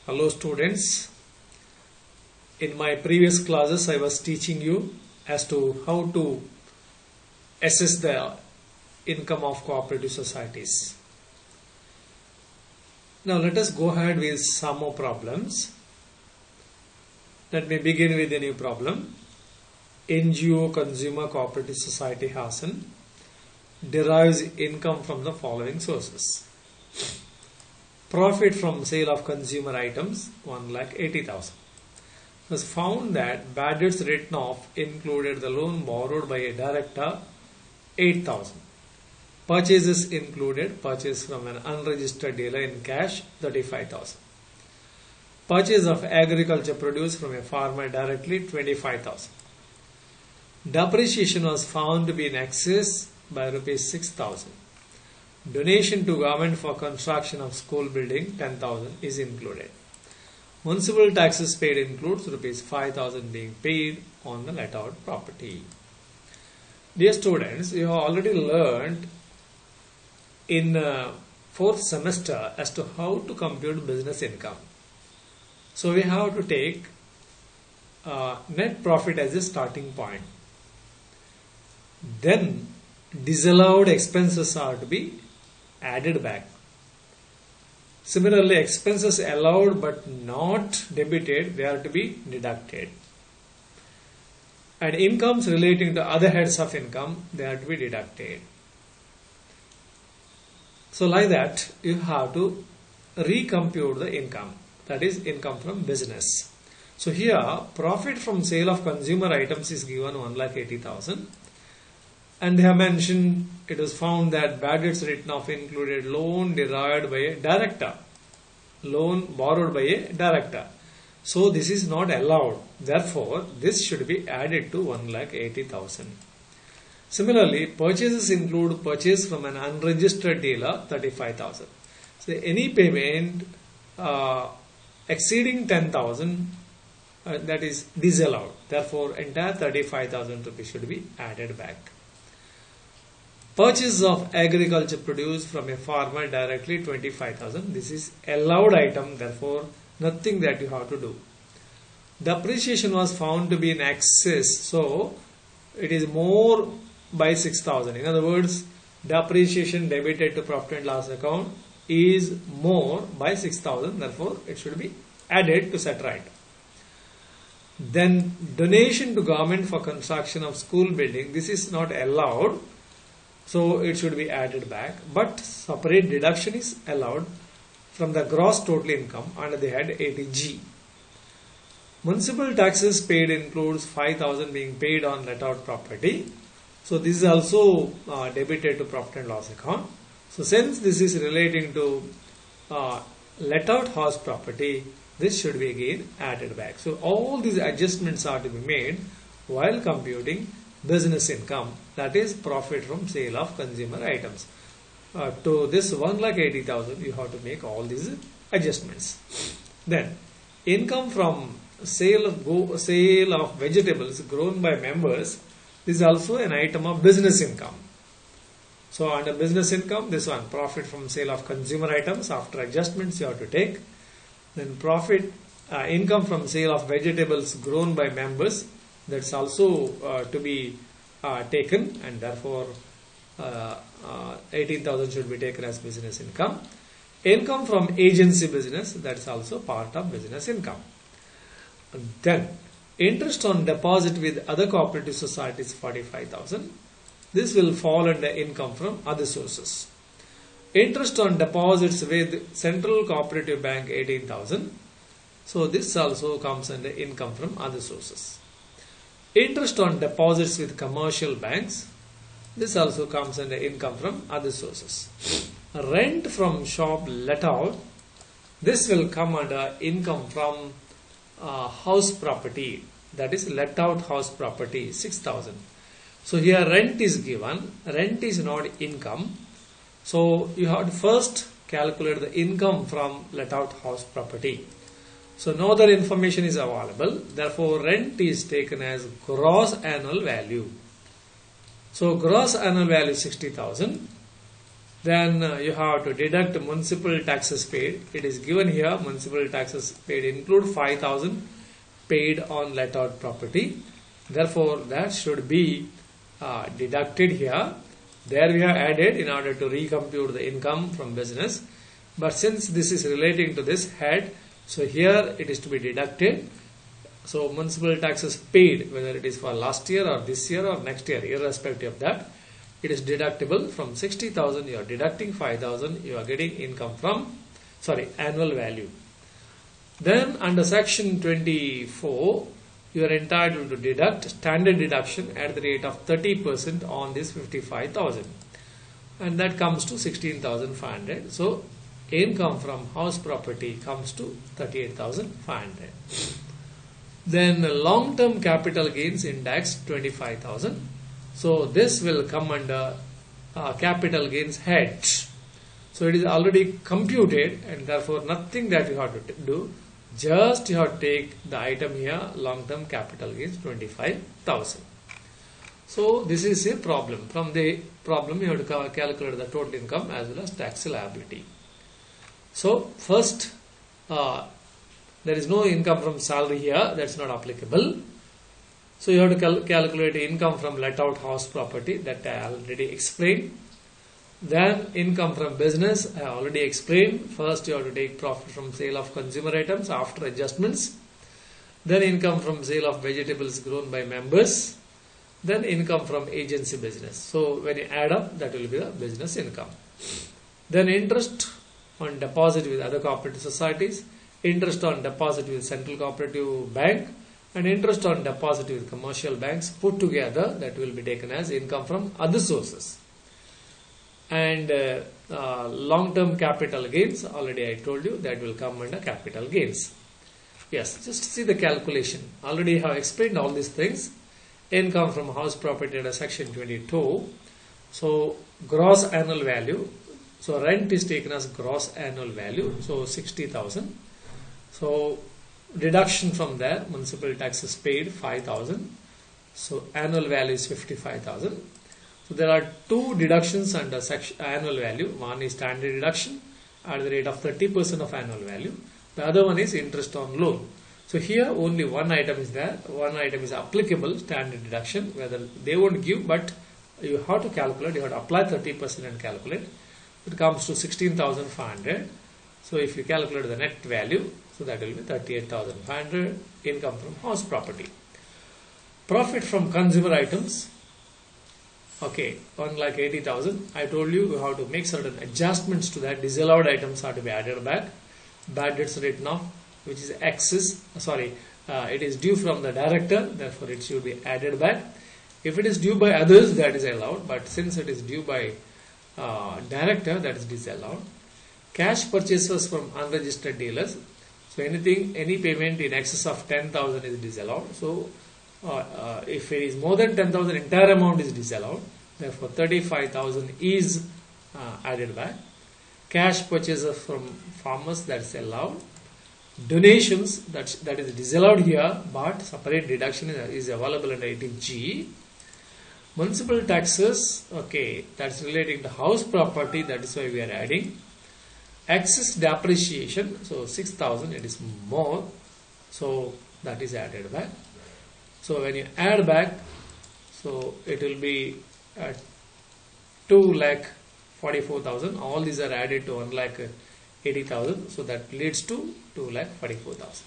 Hello students, in my previous classes I was teaching you as to how to assess the income of cooperative societies. Now let us go ahead with some more problems. Let me begin with a new problem. NGO Consumer Cooperative Society Hassan derives income from the following sources. Profit from sale of consumer items 1,80,000. It was found that bad debts written off included the loan borrowed by a director 8,000. Purchases included purchase from an unregistered dealer in cash 35,000. Purchase of agriculture produce from a farmer directly 25,000. Depreciation was found to be in excess by rupees 6,000. Donation to government for construction of school building 10,000 is included. Municipal taxes paid includes rupees 5,000 being paid on the let out property. Dear students, you have already learned in fourth semester as to how to compute business income. So we have to take net profit as a starting point. Then disallowed expenses are to be added back. Similarly, expenses allowed but not debited, they are to be deducted. And incomes relating to other heads of income, they are to be deducted. So like that, you have to recompute the income, that is income from business. So here, profit from sale of consumer items is given 1,80,000. And they have mentioned, it was found that bad debts written off included loan derived by a director, loan borrowed by a director. So this is not allowed. Therefore, this should be added to 1,80,000. Similarly, purchases include purchase from an unregistered dealer 35,000. So any payment exceeding 10,000 that is disallowed. Therefore, entire 35,000 rupees should be added back. Purchase of agriculture produce from a farmer directly 25,000. This is allowed item, therefore nothing that you have to do. Depreciation was found to be in excess, so it is more by 6,000. In other words, depreciation debited to profit and loss account is more by 6,000, therefore it should be added to set right. Then donation to government for construction of school building, this is not allowed. So it should be added back, but separate deduction is allowed from the gross total income under the head 80G. Municipal taxes paid includes 5,000 being paid on let out property. So this is also debited to profit and loss account. So since this is relating to let out house property, this should be again added back. So all these adjustments are to be made while computing business income, that is profit from sale of consumer items. To this 1,80,000 you have to make all these adjustments. Then income from sale of vegetables grown by members, this is also an item of business income. So under business income, this one profit from sale of consumer items, after adjustments you have to take. Then profit income from sale of vegetables grown by members, that's also to be taken, and therefore 18,000 should be taken as business income. Income from agency business, that's also part of business income. And then interest on deposit with other cooperative societies 45,000. This will fall under income from other sources. Interest on deposits with Central Cooperative Bank 18,000. So this also comes under income from other sources. Interest on deposits with commercial banks, this also comes under income from other sources. Rent from shop let out, this will come under income from house property, that is let out house property 6,000. So here rent is given, rent is not income. So you have to first calculate the income from let out house property. So no other information is available, therefore rent is taken as gross annual value. So gross annual value 60,000. Then you have to deduct municipal taxes paid. It is given here municipal taxes paid include 5,000 paid on let out property. Therefore, that should be deducted here. There we have added in order to recompute the income from business. But since this is relating to this head, so here it is to be deducted. So municipal taxes paid, whether it is for last year or this year or next year, irrespective of that, it is deductible from 60,000. You are deducting 5,000. You are getting income from, annual value. Then under section 24, you are entitled to deduct standard deduction at the rate of 30% on this 55,000, and that comes to 16,500. So income from house property comes to 38,500. Then long-term capital gains index 25,000. So this will come under capital gains head. So it is already computed, and therefore nothing that you have to do. Just you have to take the item here, long-term capital gains 25,000. So this is a problem. From the problem you have to calculate the total income as well as tax liability. So first, there is no income from salary here, that's not applicable. So you have to calculate income from let out house property, that I already explained. Then income from business, I already explained. First you have to take profit from sale of consumer items after adjustments. Then income from sale of vegetables grown by members. Then income from agency business. So when you add up, that will be the business income. Then interest on deposit with other cooperative societies, interest on deposit with central cooperative bank, and interest on deposit with commercial banks put together, that will be taken as income from other sources. And long-term capital gains, already I told you, that will come under capital gains. Yes, just see the calculation. Already I have explained all these things. Income from house property under section 22. So gross annual value. So rent is taken as gross annual value. So 60,000. So deduction from there, municipal taxes paid 5,000. So annual value is 55,000. So there are two deductions under annual value. One is standard deduction at the rate of 30% of annual value. The other one is interest on loan. So here only one item is there. One item is applicable, standard deduction, whether they won't give, but you have to calculate. You have to apply 30% and calculate. It comes to 16,500. So if you calculate the net value, so that will be 38,500 income from house property. Profit from consumer items. Okay, 1,80,000. I told you you have to make certain adjustments to that. Disallowed items are to be added back. Bad debts written off, which is excess. It is due from the director, therefore it should be added back. If it is due by others, that is allowed. But since it is due by director, that is disallowed. Cash purchases from unregistered dealers. So any payment in excess of 10,000 is disallowed. So if it is more than 10,000, entire amount is disallowed. Therefore 35,000 is added back. Cash purchases from farmers, that is allowed. Donations, that is disallowed here, but separate deduction is available under 18G. Municipal taxes, okay, that's relating to house property, that is why we are adding. Excess depreciation, so 6,000, it is more, so that is added back. So when you add back, so it will be 2,44,000. All these are added to 1,80,000. So that leads to 2,44,000.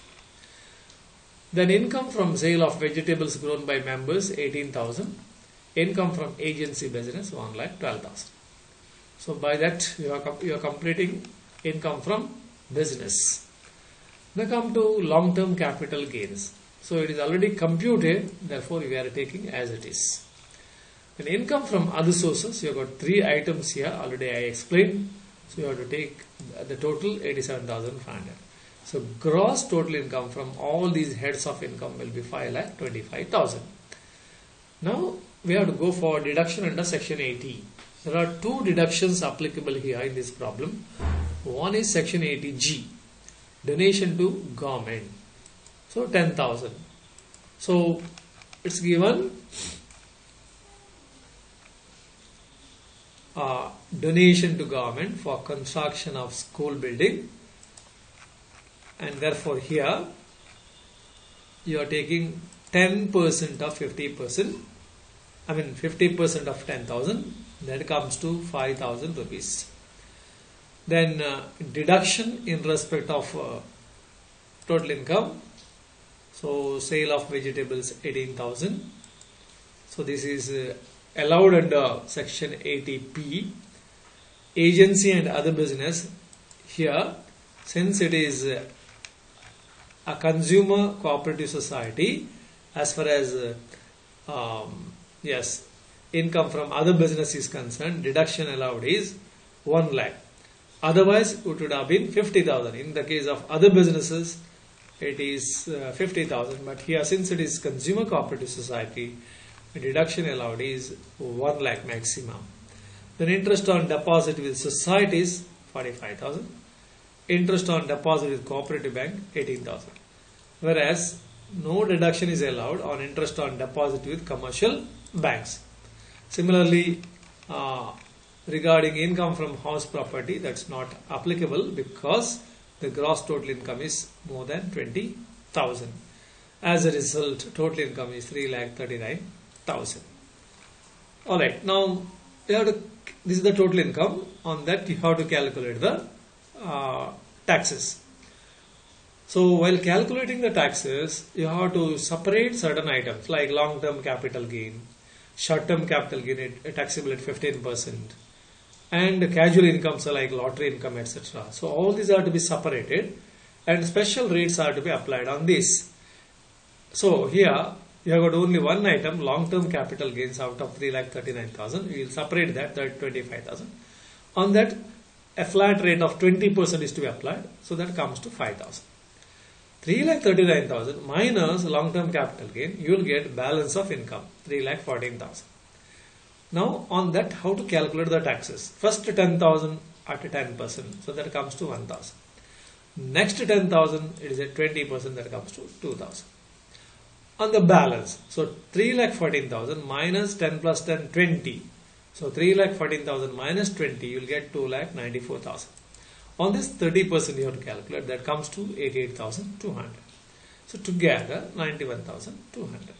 Then income from sale of vegetables grown by members 18,000. Income from agency business 1,12,000. So by that you are completing income from business. Now come to long-term capital gains. So it is already computed, therefore we are taking as it is. And income from other sources, you have got three items here, already I explained. So you have to take the total 87,500. So gross total income from all these heads of income will be 5,25,000. Now we have to go for deduction under section 80. There are two deductions applicable here in this problem. One is section 80G, donation to government. So 10,000. So it's given donation to government for construction of school building, and therefore here you are taking 10% of 50%, 50% of 10,000, that comes to 5,000 rupees. Then deduction in respect of total income. So sale of vegetables 18,000. So this is allowed under section 80P. Agency and other business, here since it is a consumer cooperative society, as far as income from other business is concerned, deduction allowed is 1 lakh. Otherwise it would have been 50,000. In the case of other businesses it is 50,000, but here since it is consumer cooperative society, the deduction allowed is 1 lakh maximum. Then interest on deposit with societies 45,000. Interest on deposit with cooperative bank 18,000. Whereas no deduction is allowed on interest on deposit with commercial banks. Similarly, regarding income from house property, that's not applicable because the gross total income is more than 20,000. As a result, total income is 3,39,000. Alright, now this is the total income. On that you have to calculate the taxes. So while calculating the taxes, you have to separate certain items like long-term capital gain, short-term capital gain taxable at 15%, and casual incomes like lottery income, etc. So all these are to be separated and special rates are to be applied on this. So here you have got only one item, long-term capital gains out of 3,39,000. We will separate that 25,000. On that, a flat rate of 20% is to be applied. So that comes to 5,000. 3,39,000 minus long-term capital gain, you will get balance of income 3,14,000. Now on that, how to calculate the taxes? First 10,000 at 10%, so that comes to 1,000. Next 10,000, it is at 20%, that comes to 2,000. On the balance, so 3,14,000 minus 10 plus 10, 20. So 3,14,000 minus 20, you will get 2,94,000. On this 30% you have to calculate, that comes to 88,200. So together 91,200.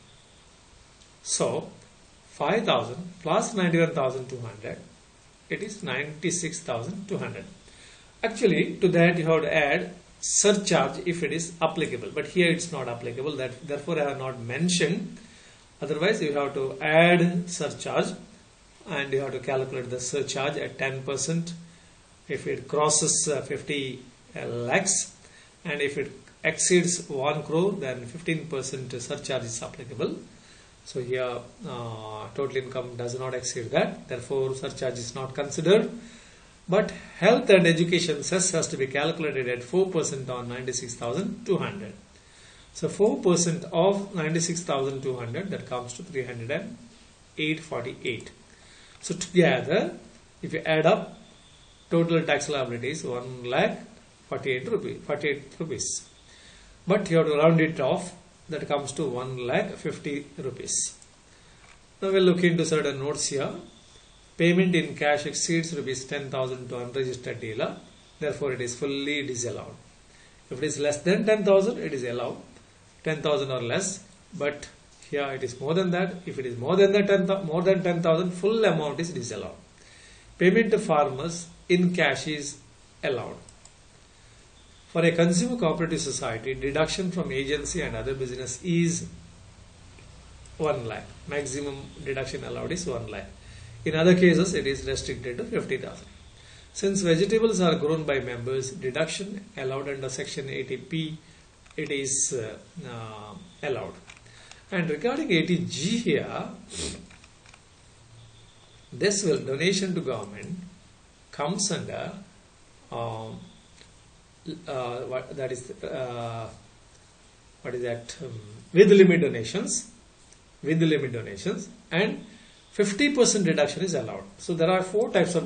So 5,000 plus 91,200, it is 96,200. Actually to that you have to add surcharge if it is applicable, but here it's not applicable, that therefore I have not mentioned. Otherwise you have to add surcharge and you have to calculate the surcharge at 10% if it crosses 50 lakhs, and if it exceeds 1 crore then 15% surcharge is applicable. So here total income does not exceed that, therefore surcharge is not considered. But health and education cess has to be calculated at 4% on 96,200. So 4% of 96,200, that comes to 308.48. So together, if you add up, total tax liability is 1,48 rupees. But you have to round it off, that comes to 1,50,000 rupees. Now we'll look into certain notes here. Payment in cash exceeds rupees 10,000 to unregistered dealer, therefore it is fully disallowed. If it is less than 10,000, it is allowed, 10,000 or less, but here it is more than that. If it is more than 10,000, full amount is disallowed. Payment to farmers in cash is allowed. For a consumer cooperative society, deduction from agency and other business is 1 lakh. Maximum deduction allowed is 1 lakh. In other cases, it is restricted to 50,000. Since vegetables are grown by members, deduction allowed under section 80P, it is allowed. And regarding 80G here, this will donation to government comes under with limit donations, and 50% deduction is allowed. So there are 4 types of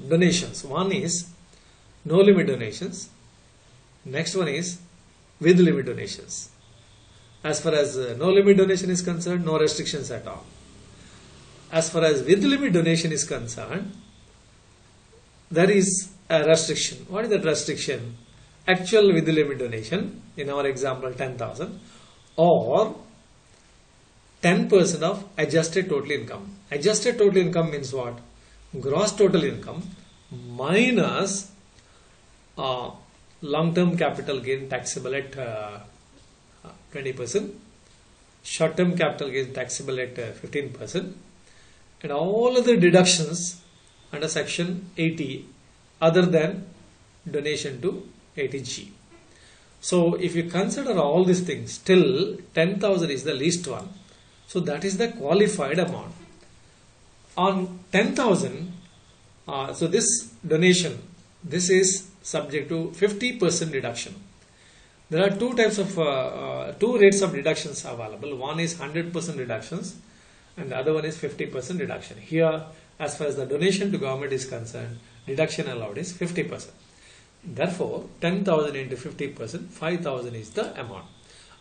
donations. One is no limit donations. Next one is with limit donations. As far as no limit donation is concerned, no restrictions at all. as far as with limit donation is concerned, there is a restriction. What is that restriction? Actual with limit donation, in our example 10,000, or 10% of adjusted total income. Adjusted total income means what? Gross total income minus long-term capital gain taxable at 20%, short-term capital gain taxable at 15%, and all other deductions under section 80 other than donation to 80G. So if you consider all these things, still 10,000 is the least one. So that is the qualified amount. On 10,000, so this donation, this is subject to 50% deduction. There are two types of, two rates of deductions available. One is 100% deductions and the other one is 50% deduction. Here, as far as the donation to government is concerned, deduction allowed is 50%. Therefore, 10,000 into 50%, 5,000 is the amount.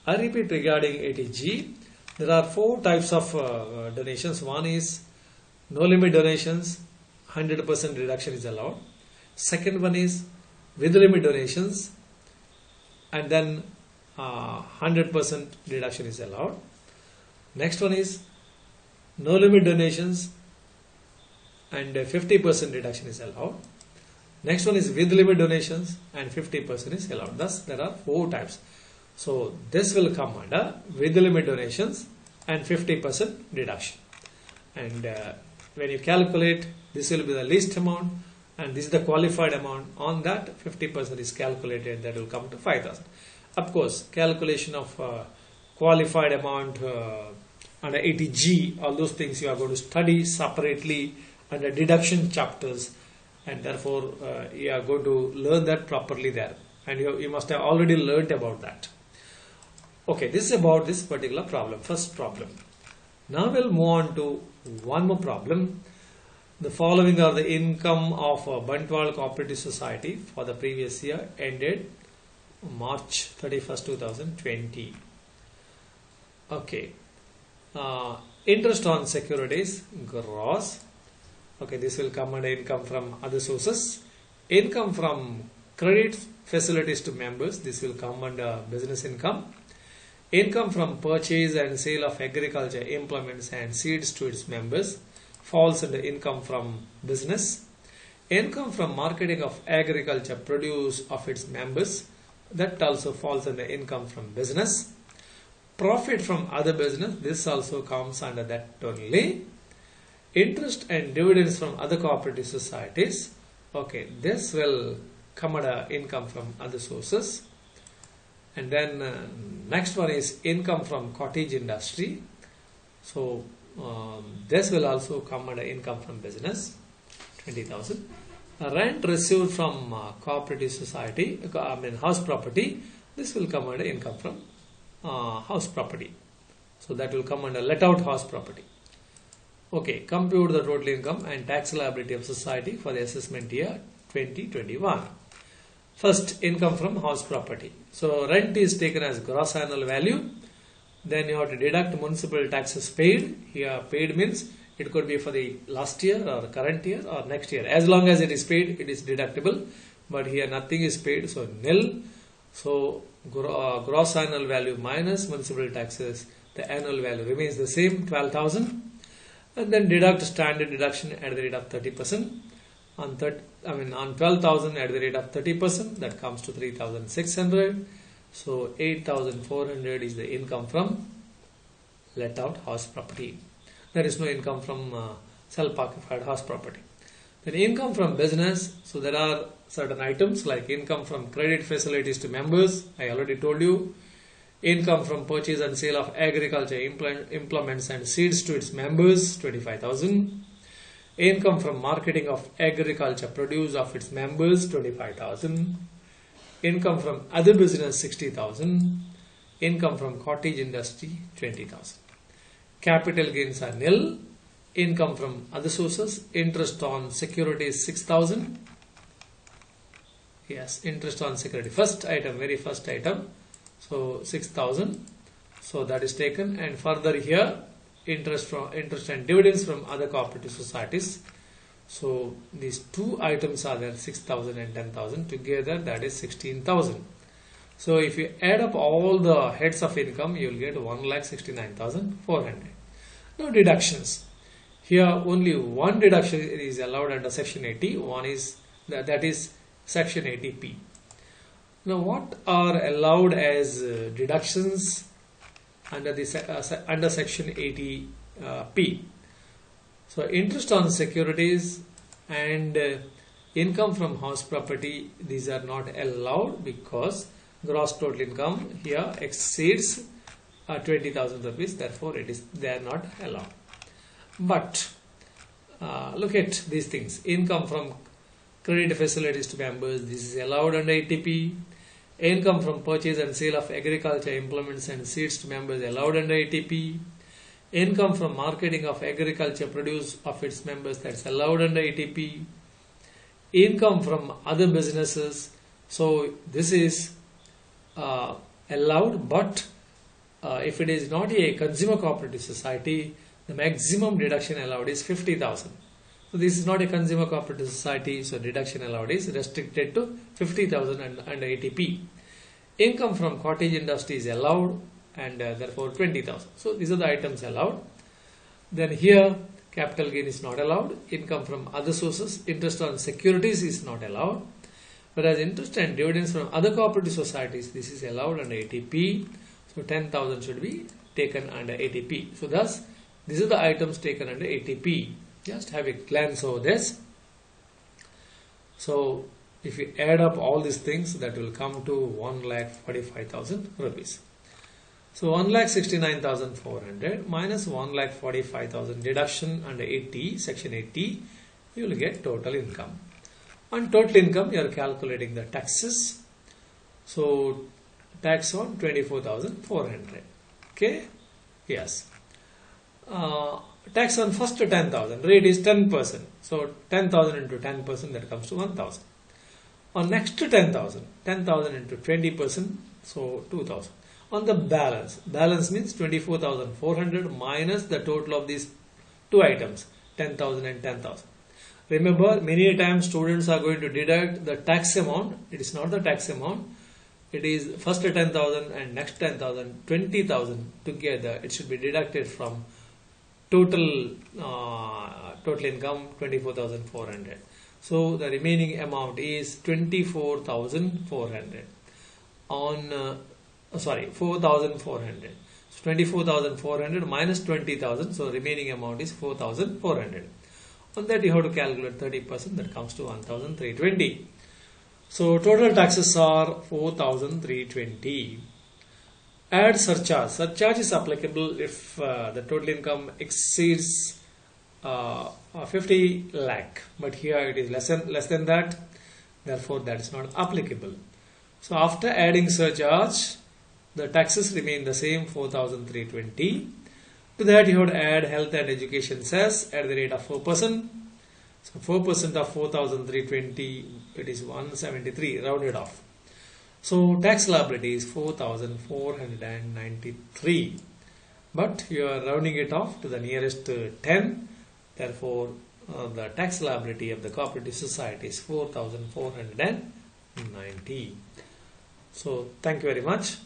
I repeat regarding 80G, there are four types of donations. One is no limit donations, 100% deduction is allowed. Second one is with limit donations, and then 100% deduction is allowed. Next one is no limit donations and 50% deduction is allowed. Next one is with limit donations and 50% is allowed. Thus, there are four types. So, this will come under with limit donations and 50% deduction. And when you calculate, this will be the least amount and this is the qualified amount. On that, 50% is calculated, that will come to 5,000. Of course, calculation of qualified amount under 80G, all those things you are going to study separately under deduction chapters, and therefore you are going to learn that properly there, and you must have already learned about that. Okay, this is about this particular problem, first problem. Now we'll move on to one more problem. The following are the income of Bantwal Cooperative Society for the previous year ended March 31st, 2020. Okay, interest on securities gross. Okay, this will come under income from other sources. Income from credit facilities to members, this will come under business income. Income from purchase and sale of agriculture implements and seeds to its members falls under income from business. Income from marketing of agriculture produce of its members, that also falls under income from business. Profit from other business, this also comes under that only. Interest and dividends from other cooperative societies, okay, this will come under income from other sources. And then next one is income from cottage industry. So this will also come under income from business, 20,000. Rent received from cooperative society, house property, this will come under income from house property. So that will come under let out house property. Okay, compute the total income and tax liability of society for the assessment year 2021. First, income from house property. So rent is taken as gross annual value. Then you have to deduct municipal taxes paid. Here paid means it could be for the last year or current year or next year. As long as it is paid, it is deductible. But here nothing is paid, so nil. So gross annual value minus municipal taxes, the annual value remains the same, 12,000. And then deduct standard deduction at the rate of 30%. On 12,000 at the rate of 30%, that comes to 3,600. So 8,400 is the income from let out house property. There is no income from self-occupied house property. Then income from business. So there are certain items like income from credit facilities to members. I already told you. Income from purchase and sale of agriculture implements and seeds to its members, 25,000. Income from marketing of agriculture produce of its members, 25,000. Income from other business, 60,000. Income from cottage industry, 20,000. Capital gains are nil. Income from other sources, interest on securities, 6,000. Yes, interest on security. First item, very first item. So 6,000. So that is taken, and further here interest and dividends from other cooperative societies. So these two items are there, 6,000 and 10,000 together, that is 16,000. So if you add up all the heads of income, you will get 1,69,400. Now deductions. Here only one deduction is allowed under section 80. One is that is section 80P. Now what are allowed as deductions under under section 80P? So interest on securities and income from house property, these are not allowed because gross total income here exceeds 20,000 rupees, therefore they are not allowed. But look at these things. Income from credit facilities to members, this is allowed under 80P. Income from purchase and sale of agriculture implements and seeds to members, allowed under 80P. Income from marketing of agriculture produce of its members, that's allowed under 80P. Income from other businesses, so this is allowed, but if it is not a consumer cooperative society, the maximum deduction allowed is 50,000. So this is not a consumer cooperative society, so deduction allowed is restricted to 50,000 under 80P. Income from cottage industry is allowed, and therefore 20,000. So these are the items allowed. Then here capital gain is not allowed. Income from other sources, interest on securities is not allowed. Whereas interest and dividends from other cooperative societies, this is allowed under 80P. So 10,000 should be taken under 80P. So thus these are the items taken under 80P. Just have a glance over this. So if you add up all these things, that will come to 1,45,000 rupees. So 1,69,400 minus 1,45,000 deduction under 80, section 80, you will get total income. On total income, you are calculating the taxes. So tax on 24,400. Okay? Yes. Tax on first 10,000. Rate is 10%. So 10,000 into 10%, that comes to 1,000. On next 10,000, 10,000 into 20%, so 2,000. On the balance means 24,400 minus the total of these two items, 10,000 and 10,000. Remember, many times students are going to deduct the tax amount. It is not the tax amount. It is first 10,000 and next 10,000, 20,000 together. It should be deducted from total income 24,400. So the remaining amount is 24,400 on 4,400. So 24,400 minus 20,000. So remaining amount is 4,400. On that you have to calculate 30%. That comes to 1,320. So total taxes are 4,320. Add surcharge. Surcharge is applicable if the total income exceeds 50 lakh. But here it is less than that. Therefore that is not applicable. So after adding surcharge, the taxes remain the same, 4,320. To that you have to add health and education cess at the rate of 4%. So 4% of 4,320, it is 173, rounded off. So tax liability is 4,493. But you are rounding it off to the nearest 10. Therefore, the tax liability of the cooperative society is 4,490. So thank you very much.